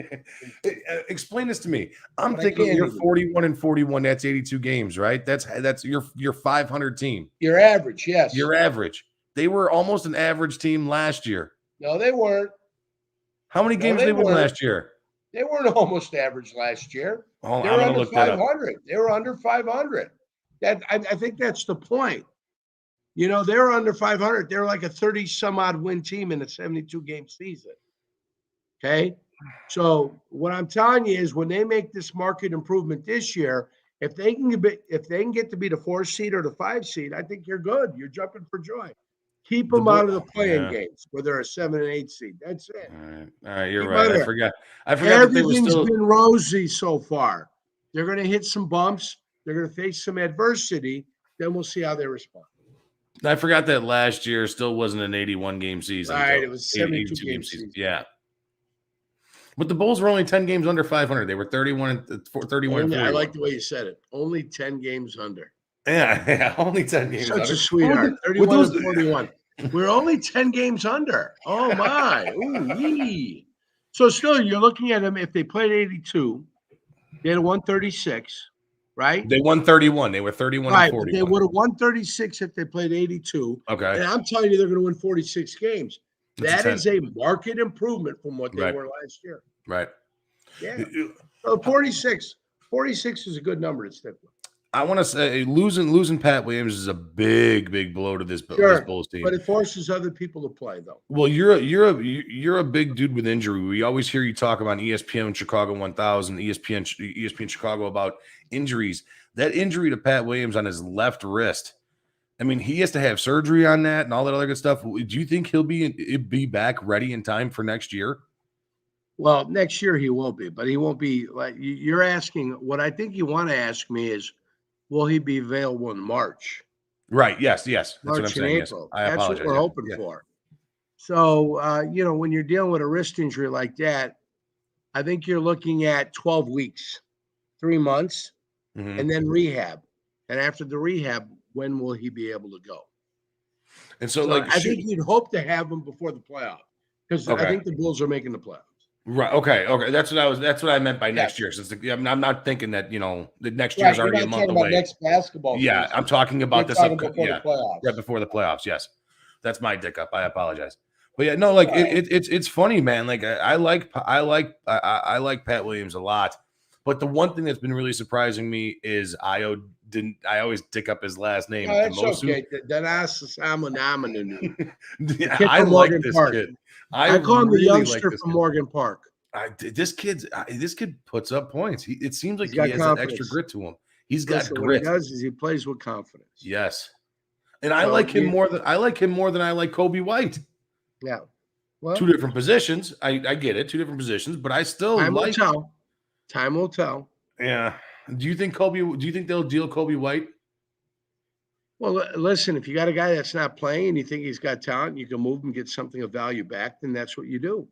Explain this to me. I'm thinking you're 41-41. That's 82 games, right? That's your 500 team. Your average, yes. Your average. They were almost an average team last year. No, they weren't. How many games did they win last year? They weren't almost average last year. Oh, they were under 500. They were under 500. I think that's the point. They're under 500. They're like a 30-some-odd win team in a 72-game season. Okay? So what I'm telling you is when they make this market improvement this year, if they can get to be the 4 seed or the 5 seed, I think you're good. You're jumping for joy. Keep them out of the playing games where they're a 7 and 8 seed. That's it. All right, you're right. I forgot. Everything's been rosy so far. They're going to hit some bumps. They're going to face some adversity. Then we'll see how they respond. I forgot that last year still wasn't an 81-game season. Right, it was 72-game season. Yeah. But the Bulls were only 10 games under 500. They were 31 and 41. I like the way you said it. Only 10 games under. Yeah, only 10 games Such under. a sweetheart. 31 and 41. We're only 10 games under. Oh, my. Ooh-wee. So still, you're looking at them. If they played 82, they had a 136, right? They won 31. They were 31 and 41. They would have won 36 if they played 82. Okay. And I'm telling you, they're going to win 46 games. That is a market improvement from what they were last year. Right. Yeah. So 46 is a good number to stick with. I want to say losing Pat Williams is a big blow to this Bulls team. But it forces other people to play, though. Well, you're a big dude with injury. We always hear you talk about ESPN Chicago 1000, ESPN Chicago about injuries. That injury to Pat Williams on his left wrist. I mean, he has to have surgery on that and all that other good stuff. Do you think he'll be back ready in time for next year? Well, next year he will be, but he won't be like you're asking. What I think you want to ask me is, will he be available in March? Right. Yes. That's March what I'm saying. and April. Yes. I That's apologize. what we're hoping for. So, when you're dealing with a wrist injury like that, I think you're looking at 12 weeks, 3 months, and then rehab. And after the rehab, when will he be able to go? And so I think you'd hope to have him before the playoff because I think the Bulls are making the playoffs. Right. Okay. That's what I meant by next year. Since I'm not thinking that the next year is already a month away. Next basketball. Yeah, I'm talking about this. Before the playoffs. Right before the playoffs. Yes, that's my dick up. I apologize. But yeah, no, like it's funny, man. Like I like Pat Williams a lot. But the one thing that's been really surprising me is I always dick up his last name. No, that's okay. I like this kid. I call him the youngster from Morgan Park. This kid puts up points. It seems like he has that extra grit to him. He's got grit. What he does is he plays with confidence. Yes, and I like him more than I like Kobe White. Yeah, well, 2 different positions. I get it, 2 different positions, but I still like. Time will tell. Yeah. Do you think they'll deal Kobe White? Well, listen, if you got a guy that's not playing and you think he's got talent, you can move him, get something of value back, then that's what you do.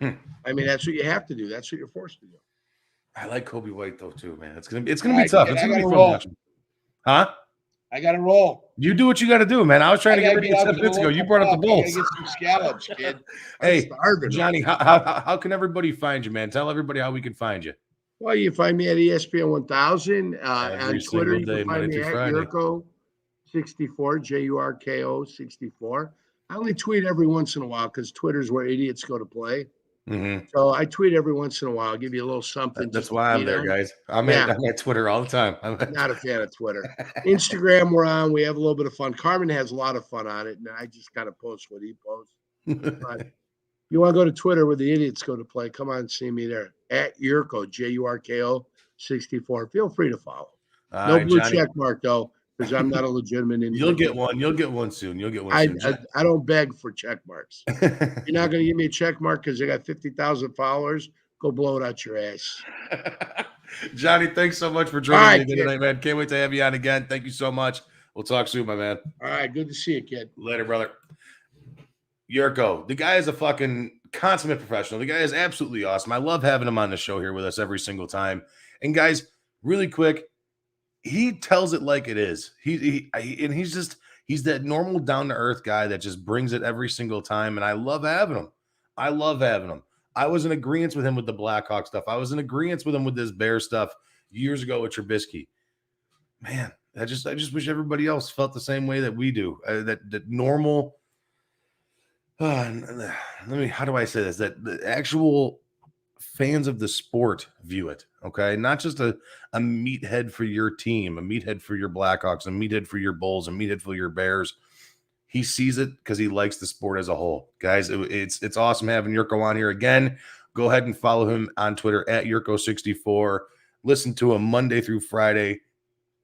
I mean, that's what you have to do. That's what you're forced to do. I like Kobe White though too, man. It's gonna be tough. It's gonna be fun watching. Huh? I got to roll. You do what you got to do, man. I was trying to get rid of you 10 minutes ago. You brought up the Bulls. I get some scallops, kid. Hey, Johnny, how can everybody find you, man? Tell everybody how we can find you. Well, you find me at ESPN 1000 on Twitter. You can find me at Jurko64, Jurko 64. I only tweet every once in a while because Twitter's where idiots go to play. Mm-hmm. So I tweet every once in a while. I'll give you a little something. That's why I'm there, guys. I'm at Twitter all the time. I'm not a fan of Twitter. Instagram, we're on. We have a little bit of fun. Carmen has a lot of fun on it, and I just got to post what he posts. But you want to go to Twitter where the idiots go to play, come on and see me there. At Jurko, Jurko 64. Feel free to follow. No blue check mark, though, because I'm not a legitimate individual. You'll get one soon. You'll get one soon. I don't beg for check marks. You're not going to give me a check mark because I got 50,000 followers. go blow it out your ass. Johnny, thanks so much for joining me tonight, man. Can't wait to have you on again. Thank you so much. We'll talk soon, my man. All right, good to see you, kid. Later, brother. Yurko, the guy is a fucking consummate professional. The guy is absolutely awesome. I love having him on the show here with us every single time. And guys, really quick, he tells it like it is. He's that normal down-to-earth guy that just brings it every single time, and I love having him. I was in agreement with him with the Blackhawk stuff. I was in agreement with him with this Bear stuff years ago with Trubisky. Man, I just wish everybody else felt the same way that we do. That normal. How do I say this? That the actual fans of the sport view it. Okay, not just a meathead for your team, a meathead for your Blackhawks, a meathead for your Bulls, a meathead for your Bears. He sees it because he likes the sport as a whole. Guys, it's awesome having Yurko on here again. Go ahead and follow him on Twitter at Yurko64. Listen to him Monday through Friday,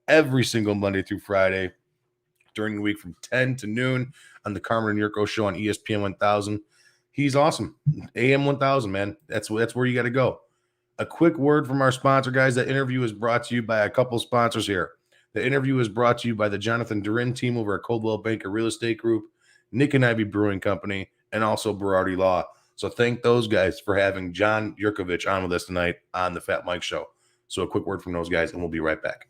every single Monday through Friday during the week from 10 to noon on the Carmen and Yurko show on ESPN 1000. He's awesome. AM 1000, man. That's where you got to go. A quick word from our sponsor, guys. That interview is brought to you by a couple sponsors here. The interview is brought to you by the Jonathan Durin team over at Coldwell Banker Real Estate Group, Nick and Ivy Brewing Company, and also Berardi Law. So thank those guys for having John Jurkovic on with us tonight on the Fat Mike Show. So a quick word from those guys, and we'll be right back.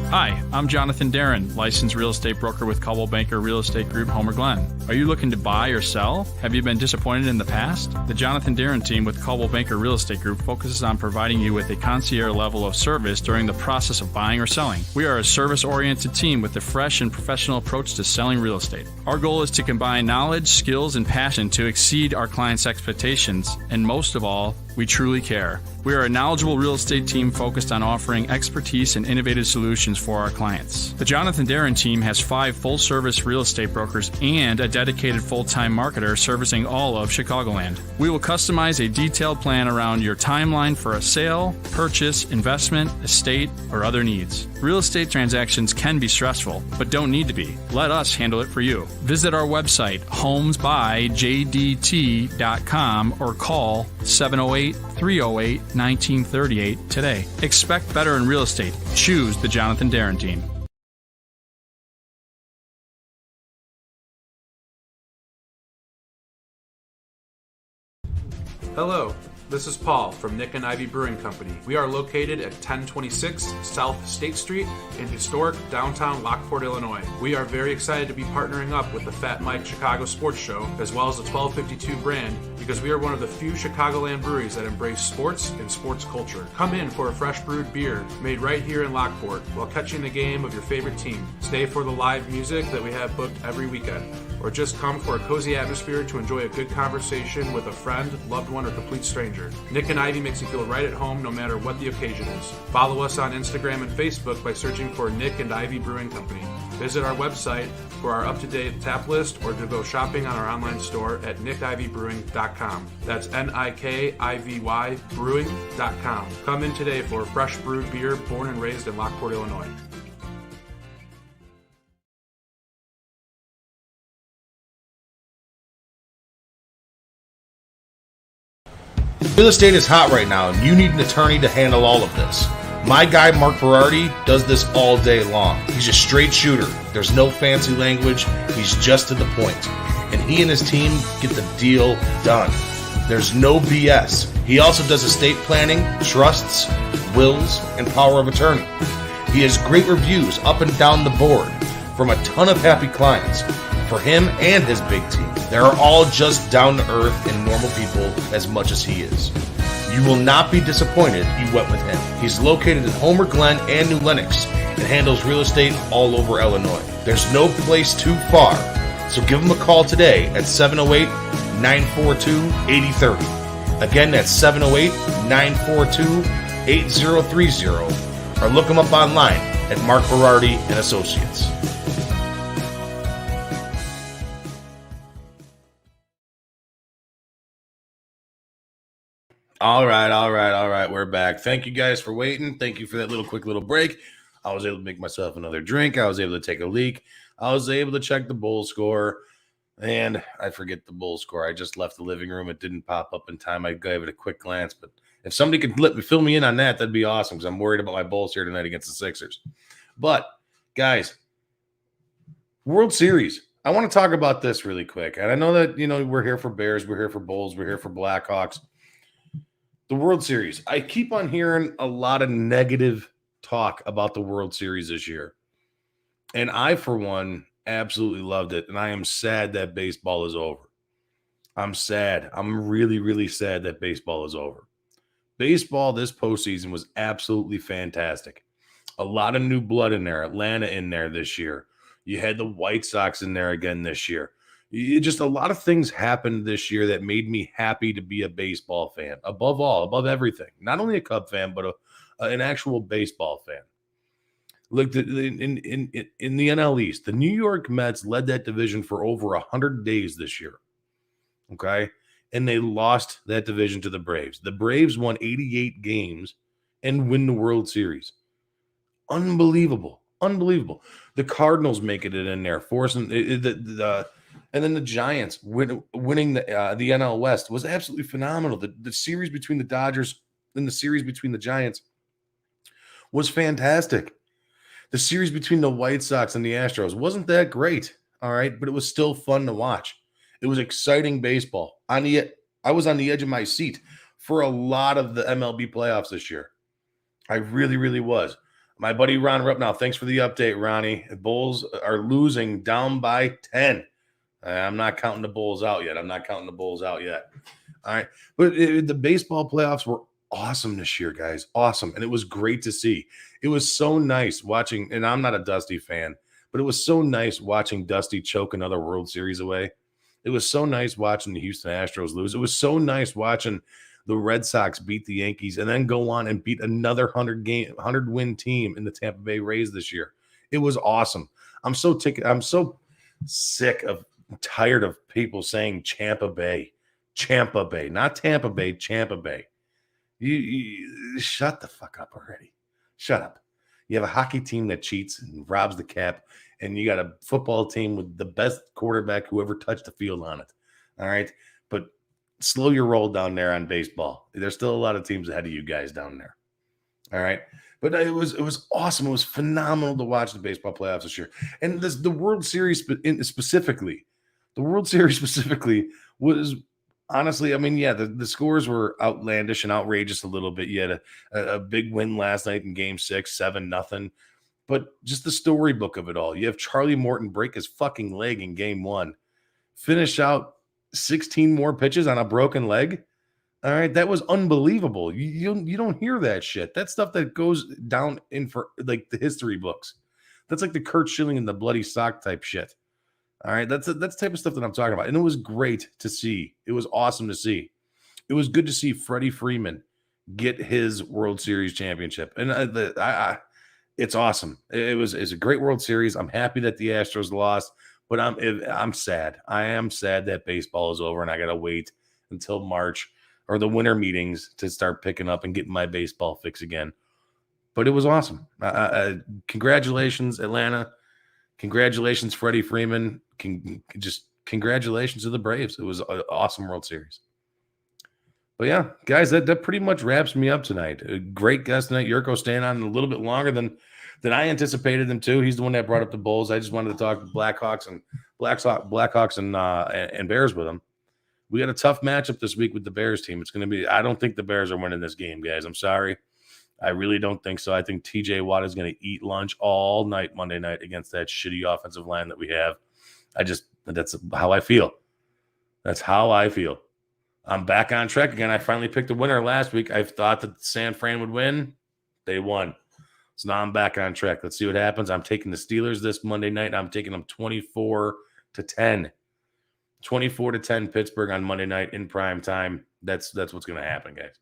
Hi, I'm Jonathan Darren, licensed real estate broker with Coldwell Banker Real Estate Group, Homer Glen. Are you looking to buy or sell? Have you been disappointed in the past? The Jonathan Darren team with Coldwell Banker Real Estate Group focuses on providing you with a concierge level of service during the process of buying or selling. We are a service-oriented team with a fresh and professional approach to selling real estate. Our goal is to combine knowledge, skills, and passion to exceed our clients' expectations, and most of all, we truly care. We are a knowledgeable real estate team focused on offering expertise and innovative solutions for our clients. The Jonathan Darren team has 5 full-service real estate brokers and a dedicated full-time marketer servicing all of Chicagoland. We will customize a detailed plan around your timeline for a sale, purchase, investment, estate, or other needs. Real estate transactions can be stressful, but don't need to be. Let us handle it for you. Visit our website, homesbyjdt.com, or call 708-308-1938 today. Expect better in real estate. Choose the Jonathan Darren team. Hello, this is Paul from Nick and Ivy Brewing Company. We are located at 1026 South State Street in historic downtown Lockport, Illinois. We are very excited to be partnering up with the Fat Mike Chicago Sports Show as well as the 1252 brand because we are one of the few Chicagoland breweries that embrace sports and sports culture. Come in for a fresh brewed beer made right here in Lockport while catching the game of your favorite team. Stay for the live music that we have booked every weekend. Or just come for a cozy atmosphere to enjoy a good conversation with a friend, loved one, or complete stranger. Nick and Ivy makes you feel right at home no matter what the occasion is. Follow us on Instagram and Facebook by searching for Nick and Ivy Brewing Company. Visit our website for our up-to-date tap list or to go shopping on our online store at nickivybrewing.com. That's Nikivy brewing.com. Come in today for a fresh brewed beer born and raised in Lockport, Illinois. Real estate is hot right now, and you need an attorney to handle all of this. My guy, Mark Berardi, does this all day long. He's a straight shooter. There's no fancy language. He's just to the point. And he and his team get the deal done. There's no BS. He also does estate planning, trusts, wills, and power of attorney. He has great reviews up and down the board from a ton of happy clients. For him and his big team, they're all just down to earth and normal people as much as he is. You will not be disappointed you went with him. He's located in Homer Glen and New Lenox and handles real estate all over Illinois. There's no place too far, so give him a call today at 708-942-8030. Again, that's 708-942-8030, or look him up online at Mark Berardi and Associates. All right. We're back. Thank you guys for waiting. Thank you for that quick little break. I was able to make myself another drink. I was able to take a leak. I was able to check the bowl score. And I forget the Bulls score. I just left the living room. It didn't pop up in time. I gave it a quick glance, but if somebody could fill me in on that, that'd be awesome, because I'm worried about my Bulls here tonight against the Sixers. But, guys, World Series. I want to talk about this really quick. And I know that, we're here for Bears, we're here for Bulls, we're here for Blackhawks. The World Series. I keep on hearing a lot of negative talk about the World Series this year. And I, for one, absolutely loved it. And I am sad that baseball is over. I'm sad. I'm really, really sad that baseball is over. Baseball this postseason was absolutely fantastic. A lot of new blood in there. Atlanta in there this year. You had the White Sox in there again this year. Just a lot of things happened this year that made me happy to be a baseball fan. Above all, above everything. Not only a Cub fan, but an actual baseball fan. Look, in the NL East, the New York Mets led that division for over 100 days this year. Okay? And they lost that division to the Braves. The Braves won 88 games and win the World Series. Unbelievable. Unbelievable. The Cardinals making it in there, forcing and then the Giants winning the NL West was absolutely phenomenal. The series between the Dodgers and the series between the Giants was fantastic. The series between the White Sox and the Astros wasn't that great, all right, but it was still fun to watch. It was exciting baseball. I was on the edge of my seat for a lot of the MLB playoffs this year. I really, really was. My buddy Ron Rupnow, thanks for the update, Ronnie. The Bulls are losing down by 10. I'm not counting the Bulls out yet. All right. But the baseball playoffs were awesome this year, guys. Awesome. And it was great to see. It was so nice watching, and I'm not a Dusty fan, but it was so nice watching Dusty choke another World Series away. It was so nice watching the Houston Astros lose. It was so nice watching the Red Sox beat the Yankees and then go on and beat another 100-win team in the Tampa Bay Rays this year. It was awesome. I'm so sick of, tired of people saying Champa Bay, not Tampa Bay, Champa Bay. You shut the fuck up already. Shut up. You have a hockey team that cheats and robs the cap, and you got a football team with the best quarterback who ever touched the field on it. All right. But slow your roll down there on baseball. There's still a lot of teams ahead of you guys down there. All right. But it was awesome. It was phenomenal to watch the baseball playoffs this year. And the World Series specifically was honestly, I mean, yeah, the scores were outlandish and outrageous a little bit. You had a big win last night in Game 6, 7-0. But just the storybook of it all. You have Charlie Morton break his fucking leg in Game 1, finish out 16 more pitches on a broken leg. All right, that was unbelievable. You don't hear that shit. That's stuff that goes down in for like the history books. That's like the Kurt Schilling and the bloody sock type shit. All right, that's the type of stuff that I'm talking about. And it was great to see. It was awesome to see. It was good to see Freddie Freeman get his World Series championship. And it's awesome. It's a great World Series. I'm happy that the Astros lost, but I'm sad. I am sad that baseball is over and I got to wait until March or the winter meetings to start picking up and getting my baseball fix again. But it was awesome. Congratulations, Atlanta. Congratulations, Freddie Freeman. Congratulations to the Braves. It was an awesome World Series. But yeah, guys, that pretty much wraps me up tonight. A great guest tonight. Jurko staying on a little bit longer than I anticipated him to. He's the one that brought up the Bulls. I just wanted to talk Blackhawks and Bears with him. We got a tough matchup this week with the Bears team. It's going to be, I don't think the Bears are winning this game, guys. I'm sorry. I really don't think so. I think TJ Watt is going to eat lunch all night Monday night against that shitty offensive line that we have. That's how I feel. That's how I feel. I'm back on track again. I finally picked a winner last week. I thought that San Fran would win. They won. So now I'm back on track. Let's see what happens. I'm taking the Steelers this Monday night. I'm taking them 24-10. 24-10 Pittsburgh on Monday night in prime time. That's what's going to happen, guys.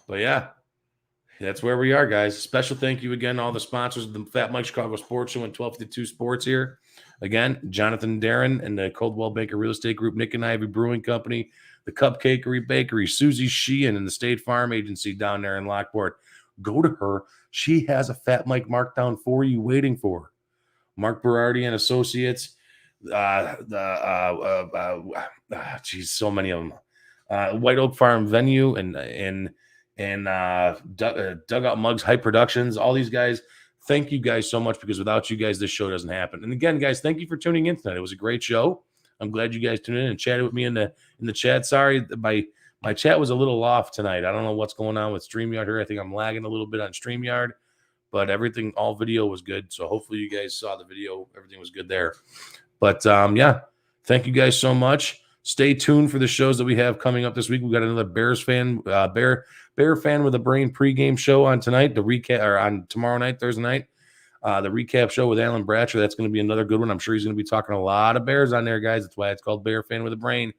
But yeah, that's where we are, guys. Special thank you again to all the sponsors of the Fat Mike Chicago Sports Show and 1252 Sports here. Again, Jonathan Darren and the Coldwell Banker Real Estate Group, Nick and Ivy Brewing Company, the Cupcakery Bakery, Susie Sheehan and the State Farm Agency down there in Lockport. Go to her. She has a Fat Mike markdown for you waiting for her. Mark Berardi and Associates, so many of them. White Oak Farm Venue and Dugout Mugs, Hype Productions, all these guys. Thank you guys so much, because without you guys, this show doesn't happen. And again, guys, thank you for tuning in tonight. It was a great show. I'm glad you guys tuned in and chatted with me in the chat. Sorry, my chat was a little off tonight. I don't know what's going on with StreamYard here. I think I'm lagging a little bit on StreamYard, but everything, all video was good. So hopefully you guys saw the video. Everything was good there. But yeah, thank you guys so much. Stay tuned for the shows that we have coming up this week. We got another Bears fan, Bear fan with a brain pregame show on tonight. The recap, or on tomorrow night, Thursday night. The recap show with Alan Bratcher. That's going to be another good one. I'm sure he's going to be talking a lot of Bears on there, guys. That's why it's called Bear Fan with a Brain.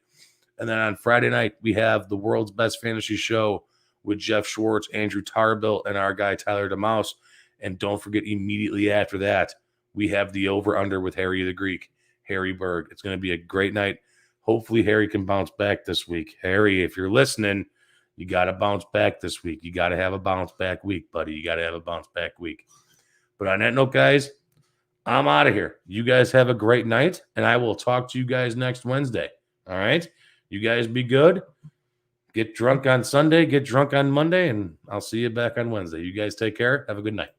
And then on Friday night, we have the world's best fantasy show with Jeff Schwartz, Andrew Tarbill, and our guy Tyler DeMouse. And don't forget, immediately after that, we have the over-under with Harry the Greek, Harry Berg. It's going to be a great night. Hopefully, Harry can bounce back this week. Harry, if you're listening, you got to bounce back this week. You got to have a bounce back week, buddy. You got to have a bounce back week. But on that note, guys, I'm out of here. You guys have a great night, and I will talk to you guys next Wednesday. All right? You guys be good. Get drunk on Sunday, get drunk on Monday, and I'll see you back on Wednesday. You guys take care. Have a good night.